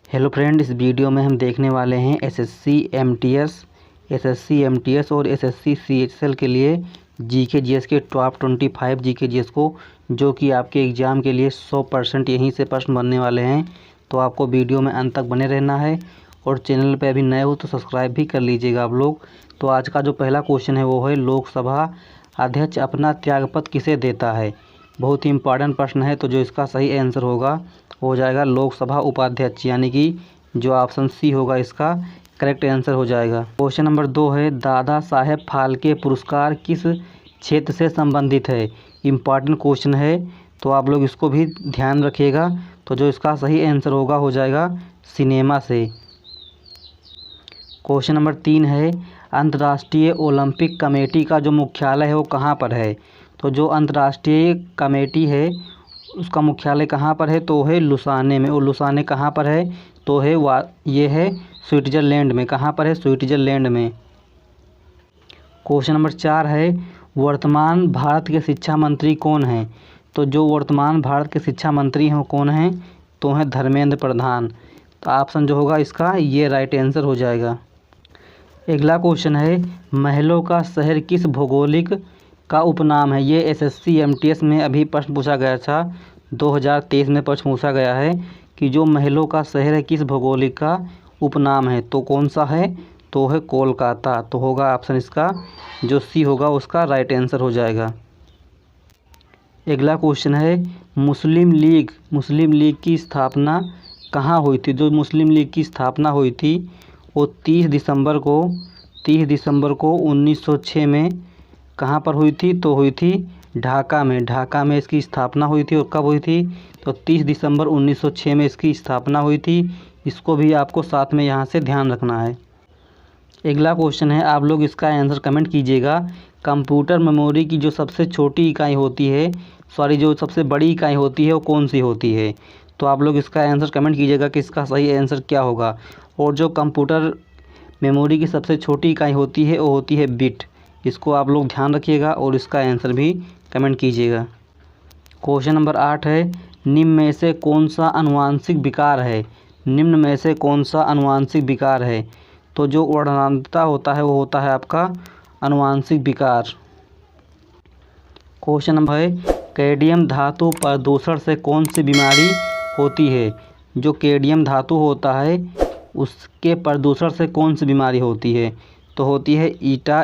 Hello friend, इस video में हम देखने वाले हैं एसएससी एमटीएस और एसएससी सीएचएसएल के लिए जीके जीएस के टॉप 25 जीके जीएस को, जो कि आपके एग्ज़ाम के लिए 100% यहीं से प्रश्न बनने वाले हैं। तो आपको वीडियो में अंत तक बने रहना है और चैनल पे अभी नए हो तो सब्सक्राइब भी कर लीजिएगा आप लोग। तो आज का जो पहला क्वेश्चन है वो है, लोकसभा अध्यक्ष अपना त्यागपत्र किसे देता है। बहुत ही इम्पॉर्टेंट प्रश्न है। तो जो इसका सही आंसर होगा हो जाएगा लोकसभा उपाध्यक्ष, यानी कि जो ऑप्शन सी होगा इसका करेक्ट आंसर हो जाएगा। क्वेश्चन नंबर 2 है, दादा साहेब फाल्के पुरस्कार किस क्षेत्र से संबंधित है। इम्पॉर्टेंट क्वेश्चन है, तो आप लोग इसको भी ध्यान रखिएगा। तो जो इसका सही आंसर होगा हो जाएगा सिनेमा से। क्वेश्चन नंबर 3 है, अंतर्राष्ट्रीय ओलंपिक कमेटी का जो मुख्यालय है वो कहाँ पर है। तो जो अंतर्राष्ट्रीय कमेटी है उसका मुख्यालय कहाँ पर है, तो है लुसाने में। और लुसाने कहाँ पर है, तो है ये है स्विट्ज़रलैंड में। कहाँ पर है, स्विट्ज़रलैंड में। क्वेश्चन नंबर 4 है, वर्तमान भारत के शिक्षा मंत्री कौन हैं। तो जो वर्तमान भारत के शिक्षा मंत्री हैं वो कौन हैं, तो हैं धर्मेंद्र प्रधान। तो ऑप्शन जो होगा इसका ये राइट आंसर हो जाएगा। अगला क्वेश्चन है, महलों का शहर किस भौगोलिक का उपनाम है। ये एसएससी एमटीएस में अभी प्रश्न पूछा गया था, 2023 में प्रश्न पूछा गया है कि जो महलों का शहर है किस भौगोलिक का उपनाम है, तो कौन सा है, तो है कोलकाता। तो होगा ऑप्शन इसका जो सी होगा उसका राइट आंसर हो जाएगा। अगला क्वेश्चन है, मुस्लिम लीग की स्थापना कहाँ हुई थी। जो मुस्लिम लीग की स्थापना हुई थी वो 30 दिसंबर को 1906 में कहाँ पर हुई थी, तो हुई थी ढाका में इसकी स्थापना हुई थी। और कब हुई थी, तो 30 दिसंबर 1906 में इसकी स्थापना हुई थी। इसको भी आपको साथ में यहाँ से ध्यान रखना है। अगला क्वेश्चन है, आप लोग इसका आंसर कमेंट कीजिएगा। कंप्यूटर मेमोरी की जो सबसे छोटी इकाई होती है, जो सबसे बड़ी इकाई होती है वो कौन सी होती है। तो आप लोग इसका आंसर कमेंट कीजिएगा कि इसका सही आंसर क्या होगा। और जो कंप्यूटर मेमोरी की सबसे छोटी इकाई होती है वो होती है बिट। इसको आप लोग ध्यान रखिएगा और इसका आंसर भी कमेंट कीजिएगा। क्वेश्चन नंबर 8 है, निम्न में से कौन सा अनुवांशिक विकार है। तो जो वर्णांतता होता है वो होता है आपका अनुवांशिक विकार। क्वेश्चन नंबर है, कैडमियम धातु प्रदूषण से कौन सी बीमारी होती है। जो कैडमियम धातु होता है उसके प्रदूषण से कौन सी बीमारी होती है, तो होती है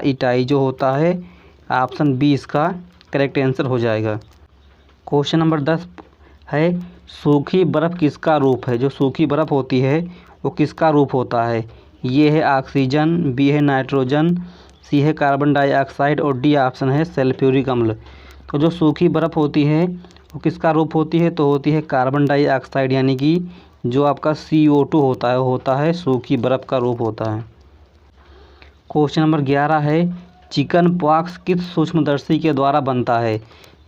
इटाई जो होता है। ऑप्शन बी इसका करेक्ट आंसर हो जाएगा। क्वेश्चन नंबर 10 है, सूखी बर्फ़ किसका रूप है। जो सूखी बर्फ़ होती है वो किसका रूप होता है। ये है ऑक्सीजन, बी है नाइट्रोजन, सी है कार्बन डाइऑक्साइड और डी ऑप्शन है सल्फ्यूरिक अम्ल। तो जो सूखी बर्फ़ होती है वो किसका रूप होती है, तो होती है कार्बन डाइऑक्साइड, यानी कि जो आपका CO2 होता है वो होता है सूखी बर्फ़ का रूप होता है। क्वेश्चन नंबर 11 है, चिकन पॉक्स किस सूक्ष्मदर्शी के द्वारा बनता है।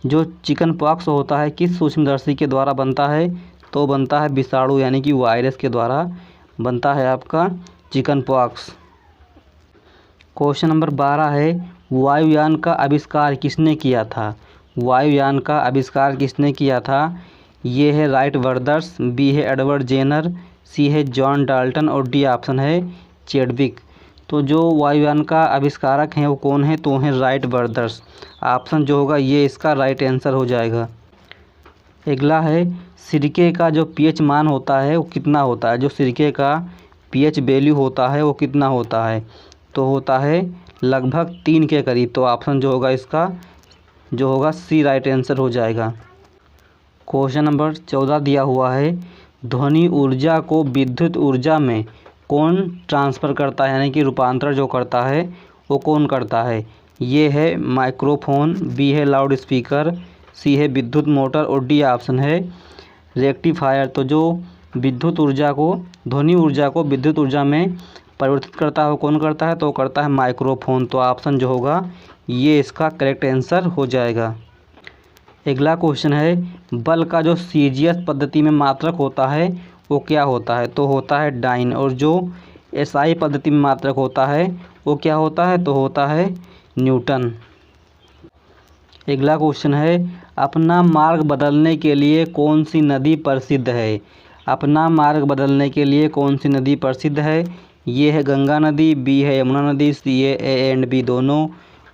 जो चिकन पॉक्स होता है किस सूक्ष्मदर्शी के द्वारा बनता है, तो बनता है विषाणु यानी कि वायरस के द्वारा बनता है आपका चिकन पॉक्स। क्वेश्चन नंबर 12 है, वायुयान का आविष्कार किसने किया था। वायुयान का आविष्कार किसने किया था। ये है राइट ब्रदर्स, बी है एडवर्ड जेनर, सी है जॉन डाल्टन और डी ऑप्शन है चैडविक। तो जो वायुयान का आविष्कारक हैं वो कौन है, तो हैं राइट ब्रदर्स। ऑप्शन जो होगा ये इसका राइट आंसर हो जाएगा। अगला है, सिरके का जो pH मान होता है वो कितना होता है। जो सिरके का pH वैल्यू होता है वो कितना होता है, तो होता है लगभग 3 के करीब। तो ऑप्शन जो होगा इसका जो होगा सी राइट आंसर हो जाएगा। क्वेश्चन नंबर 14 दिया हुआ है, ध्वनि ऊर्जा को विद्युत ऊर्जा में कौन ट्रांसफ़र करता है, यानी कि रूपांतर जो करता है वो कौन करता है। ये है माइक्रोफोन, बी है लाउड स्पीकर, सी है विद्युत मोटर और डी ऑप्शन है रेक्टिफायर। तो जो विद्युत ऊर्जा को ध्वनि ऊर्जा को विद्युत ऊर्जा में परिवर्तित करता है वो कौन करता है, तो करता है माइक्रोफोन। तो ऑप्शन जो होगा ये इसका करेक्ट आंसर हो जाएगा। अगला क्वेश्चन है, बल का जो सीजीएस पद्धति में मात्रक होता है वो क्या होता है, तो होता है डाइन। और जो एसआई पद्धति में मात्रक होता है वो क्या होता है, तो होता है न्यूटन। अगला क्वेश्चन है, अपना मार्ग बदलने के लिए कौन सी नदी प्रसिद्ध है। अपना मार्ग बदलने के लिए कौन सी नदी प्रसिद्ध है? ये है गंगा नदी, बी है यमुना नदी, सी है ए एंड बी दोनों,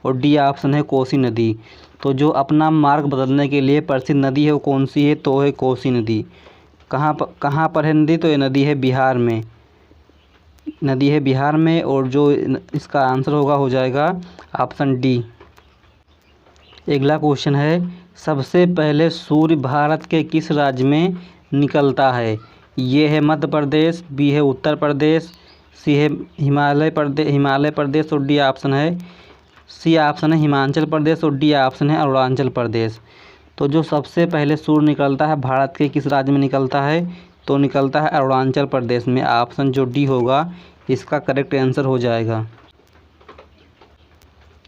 और डी ऑप्शन है कोसी नदी। तो जो अपना मार्ग बदलने के लिए प्रसिद्ध नदी है वो कौन सी है? तो है कोसी नदी। कहाँ पर है नदी? तो ये नदी है बिहार में, नदी है बिहार में। और जो इसका आंसर होगा हो जाएगा ऑप्शन डी। अगला क्वेश्चन है, सबसे पहले सूर्य भारत के किस राज्य में निकलता है? ये है मध्य प्रदेश, बी है उत्तर प्रदेश, सी है हिमालय प्रदेश, और डी ऑप्शन है सी ऑप्शन है हिमाचल प्रदेश, और डी ऑप्शन है अरुणाचल प्रदेश। तो जो सबसे पहले सूर्य निकलता है भारत के किस राज्य में निकलता है? तो निकलता है अरुणाचल प्रदेश में। ऑप्शन जो डी होगा इसका करेक्ट आंसर हो जाएगा।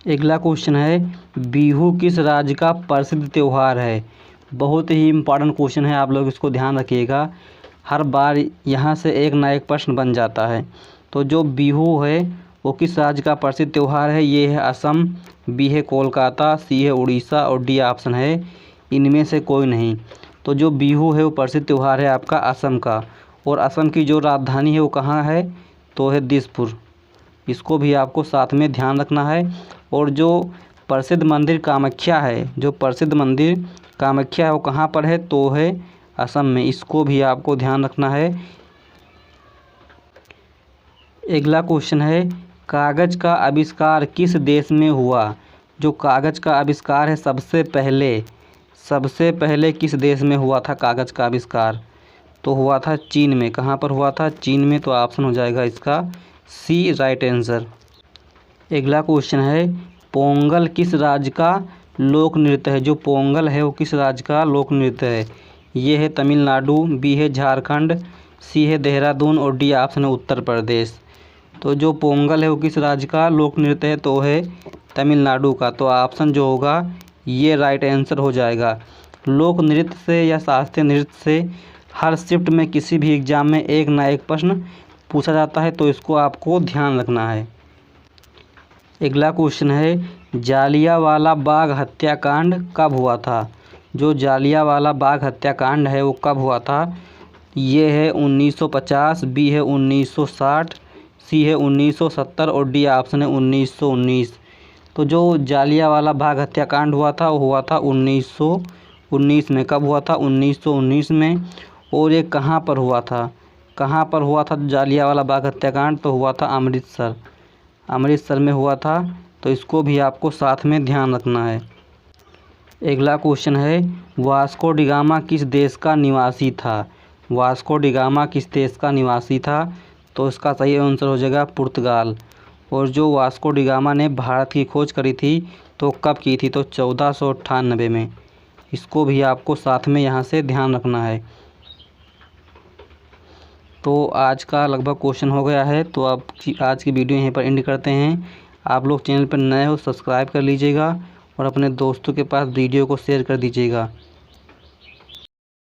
अगला क्वेश्चन है, बिहू किस राज्य का प्रसिद्ध त्यौहार है? बहुत ही इम्पॉर्टेंट क्वेश्चन है, आप लोग इसको ध्यान रखिएगा। हर बार यहाँ से एक ना एक प्रश्न बन जाता है। तो जो बिहू है वो किस राज्य का प्रसिद्ध त्यौहार है? ये है असम, बी है कोलकाता, सी है उड़ीसा, और डी ऑप्शन है इनमें से कोई नहीं। तो जो बिहू है वो प्रसिद्ध त्यौहार है आपका असम का। और असम की जो राजधानी है वो कहाँ है? तो है दिसपुर। इसको भी आपको साथ में ध्यान रखना है। और जो प्रसिद्ध मंदिर कामाख्या है, जो प्रसिद्ध मंदिर कामाख्या है वो कहाँ पर है? तो है असम में। इसको भी आपको ध्यान रखना है। अगला क्वेश्चन है, कागज़ का आविष्कार किस देश में हुआ? जो कागज़ का आविष्कार है सबसे पहले किस देश में हुआ था कागज़ का आविष्कार? तो हुआ था चीन में। कहाँ पर हुआ था? चीन में। तो ऑप्शन हो जाएगा इसका सी राइट आंसर। अगला क्वेश्चन है, पोंगल किस राज्य का लोक नृत्य है? जो पोंगल है वो किस राज्य का लोक नृत्य है? ये है तमिलनाडु, बी है झारखंड, सी है देहरादून, और डी ऑप्शन है उत्तर प्रदेश। तो जो पोंगल है वो किस राज्य का लोक नृत्य है? तो है तमिलनाडु का। तो ऑप्शन जो होगा ये राइट आंसर हो जाएगा। लोक नृत्य से या शास्त्रीय नृत्य से हर शिफ्ट में किसी भी एग्ज़ाम में एक ना एक प्रश्न पूछा जाता है, तो इसको आपको ध्यान रखना है। अगला क्वेश्चन है, जालियांवाला बाग हत्याकांड कब हुआ था? जो जालियांवाला बाग हत्याकांड है वो कब हुआ था? ये है 1950, बी है 1960, सी है 1970, और डी ऑप्शन है 1919। तो जो जालियांवाला बाग हत्याकांड हुआ था वो हुआ था 1919 में। कब हुआ था? 1919 में। और ये कहाँ पर हुआ था? कहाँ पर हुआ था जालियांवाला बाग हत्याकांड? तो हुआ था अमृतसर में हुआ था। तो इसको भी आपको साथ में ध्यान रखना है। अगला क्वेश्चन है, वास्को डी गामा किस देश का निवासी था? वास्को डी गामा किस देश का निवासी था? तो इसका सही आंसर हो जाएगा पुर्तगाल। और जो वास्को डी गामा ने भारत की खोज करी थी तो कब की थी? तो 1498 में। इसको भी आपको साथ में यहाँ से ध्यान रखना है। तो आज का लगभग क्वेश्चन हो गया है। तो अब आज की वीडियो यहीं पर एंड करते हैं। आप लोग चैनल पर नए हो सब्सक्राइब कर लीजिएगा और अपने दोस्तों के पास वीडियो को शेयर कर दीजिएगा।